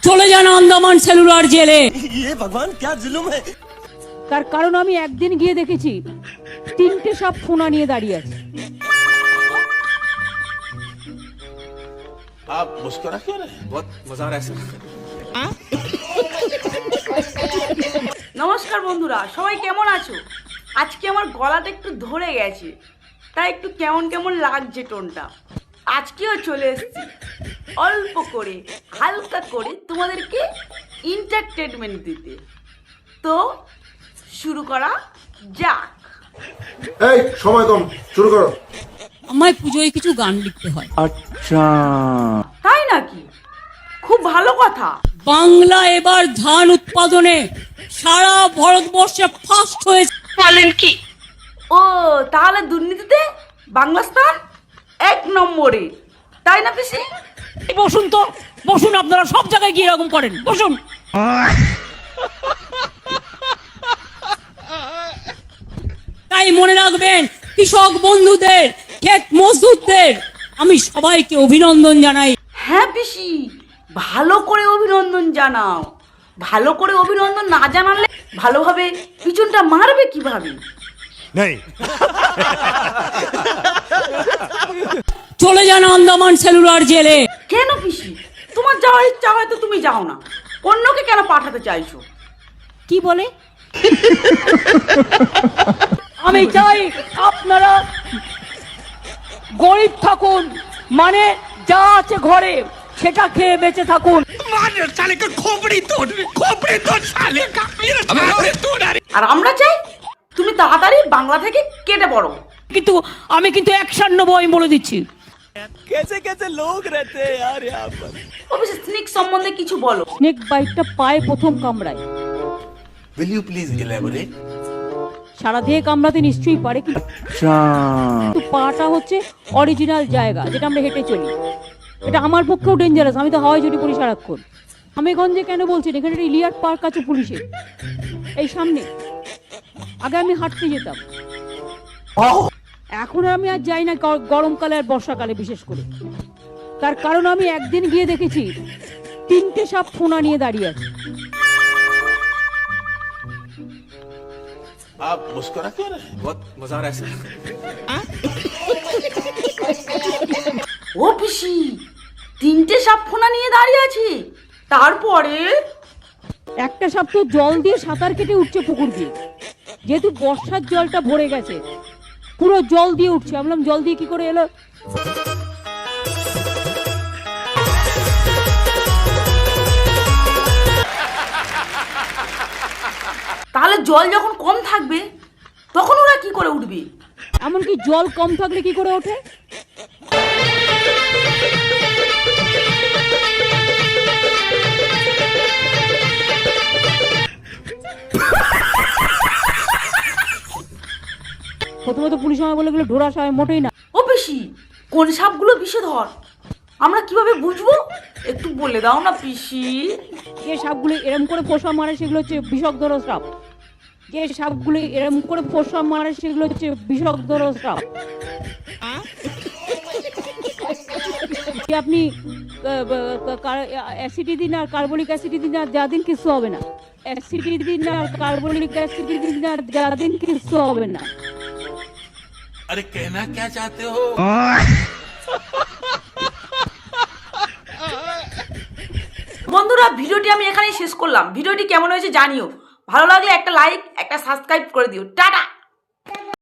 চলে যান আন্দামান সেলুলার জেলে। ভগবান क्या जुल्म है। তার কারণ আমি একদিন গিয়ে দেখেছি 3টে সাপ ফোনা নিয়ে দাঁড়িয়ে আছে। आप मुस्कुरा क्यों रहे? बहुत मजा आ रहा है सर। নমস্কার বন্ধুরা, সবাই কেমন আছো? আজকে আমার গলাটা একটু ধরে গেছে, তাই একটু কেমন কেমন লাগছে টোনটা। আজকেও চলে এসেছি অল্প করে হালকা করে তোমাদেরকে এন্টারটেনমেন্ট দিতে। তো শুরু করা যাক। এই সময় কম, শুরু করো। আমায় পুজোয় কিছু গান লিখতে হয়। তাই নাকি? খুব ভালো কথা। বাংলা এবার ধান উৎপাদনে সারা ভারতবর্ষে ফার্স্ট হয়েছে। বলেন কি? ও তাহলে দুর্নীতিতে বাংলা স্থান 1 নম্বরে, তাই না পিসি? বসুন তো, বসুন, আপনারা সব জায়গায় গিয়ে এরকম করেন, বসুন। তাই মনে রাখবেন, কৃষক বন্ধুদের, ক্ষেত মজদুরদের আমি সবাইকে অভিনন্দন জানাই। হ্যাঁ পিসি, ভালো করে অভিনন্দন জানাও। ভালো করে অভিনন্দন না জানালে ভালোভাবে পিছনটা মারবে কিভাবে? চলে যান আন্দামান সেলুলার জেলে। কেন পিসি? তোমার যাওয়ার ইচ্ছা হয়তো তুমি যাও না, অন্যকে কেন পাঠাতে চাইছো? কি বলে? আমি চাই আপনারা গরিব থাকুন, মানে যা আছে ঘরে সেটা খেয়ে বেঁচে থাকুন। আর আমরা চাই তুমি তাড়াতাড়ি বাংলা থেকে কেটে পড়ো। কিন্তু আমি অ্যাকশন নেবো, আমি বলে দিচ্ছি। कैसे कैसे लोग रहते हैं यार यहाँ पर। অবশ্যই স্নেক সম্বন্ধে কিছু বলো। স্নেক বাইটটা পায়ে প্রথম কামড়ায়। Will you please elaborate? সারা দেহে কামড়াতে নিশ্চয়ই পারে, কিন্তু পাটা হচ্ছে অরিজিনাল জায়গা যেটা আমরা হেঁটে চলি। এটা আমার পক্ষেও ডেঞ্জারাস। আমি তো হাওয়াই চটি করি সারাক্ষণ। আমেগঞ্জে কেন বলছেন? এখানে একটা ইলিয়াট পার্ক আছে পুলিশের, এই সামনে। আগে আমি হাঁটতে যেতাম, এখন আমি আর যাই না, গরমকালে আর বর্ষাকালে বিশেষ করে। তার কারণ আমি একদিন গিয়ে দেখেছি 3টে সাপ ফোনা নিয়ে দাঁড়িয়ে আছে। आप मुस्कुरा क्यों रहे? बहुत मजा आ रहा है सर। ও পিসি, 3টে সাপ ফোনা নিয়ে দাঁড়িয়ে আছে, তারপরে একটা সাপ তো জল দিয়ে সাঁতার কেটে উঠছে পুকুর দিয়ে। যেহেতু বর্ষার জলটা ভরে গেছে, পুরো জল দিয়ে উঠছে। আমি বললাম জল দিয়ে কি করে এলো? তাহলে জল যখন কম থাকবে তখন ওরা কি করে উঠবে? এমনকি জল কম থাকলে কি করে ওঠে? প্রথমত পুলিশ আমায় বলে গেলো ঢোড়া সাপ মোটেই না। ও পিসি, কোন সাপগুলো বিষধর আমরা কিভাবে বুঝবো? একটু বলে দাও না পিসি। যে সাপগুলো এরম করে পোষা মারে সেগুলো হচ্ছে বিষধর সাপ। যে সাপগুলো এরম করে পোষা মারে সেগুলো হচ্ছে বিষধর সাপ। আপনি অ্যাসিডি দিন আর কার্বলিক অ্যাসিড দিন আর যা দিন কিছু হবে না। অ্যাসিডি দিন আর কার্বলিক অ্যাসিড দিন আর যা দিন কিছু হবে না। अरे कहना क्या चाहते हो? বন্ধুরা, ভিডিওটি আমি এখানেই শেষ করলাম। ভিডিওটি কেমন হয়েছে জানিও। ভালো লাগলে একটা লাইক, একটা সাবস্ক্রাইব করে দিও। টাটা।